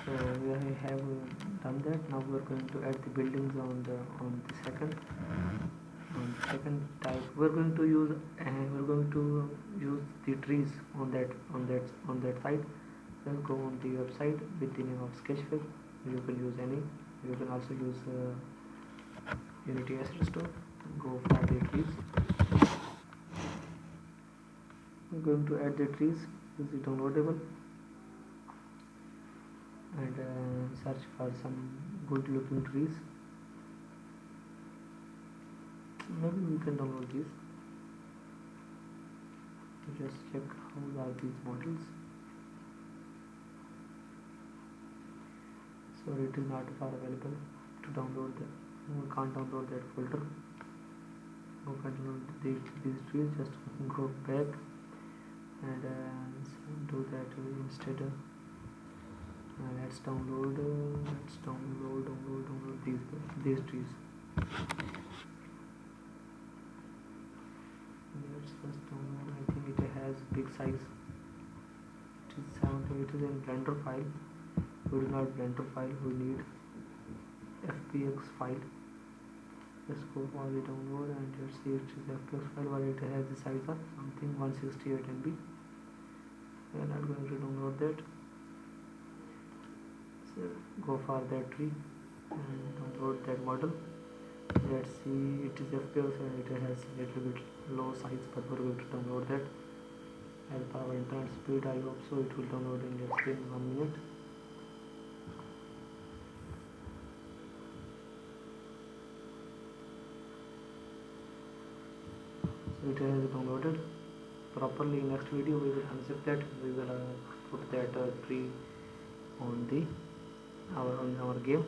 So we have done that. Now we are going to add the buildings on the second type. We're going to use the trees on that side. Just go on the website with the name of Sketchfab. You can use any. You can also use Unity Asset Store. Go for the trees. I'm going to add the trees. Use the downloadable and search for some good looking trees. Maybe we can download these. Just check how are these models. So it is not far available to download that. We can't download that folder. We can download these trees. Just go back and do that instead. Let's download these trees. Let's first download. I think it has big size. It is in Blender file. We do not Blender file. We need FBX file. Let's go for the download and let's see it is FBX file, but it has the size of something 168 MB. We are not going to download that. So go for that tree and download that model. Let's see, it is FBX and it has a little bit low size, but we're going to download that. Help our internet speed. I hope so. It will download in less than 1 minute. So it has downloaded properly. Next video we will unzip that. We will put that tree on our game.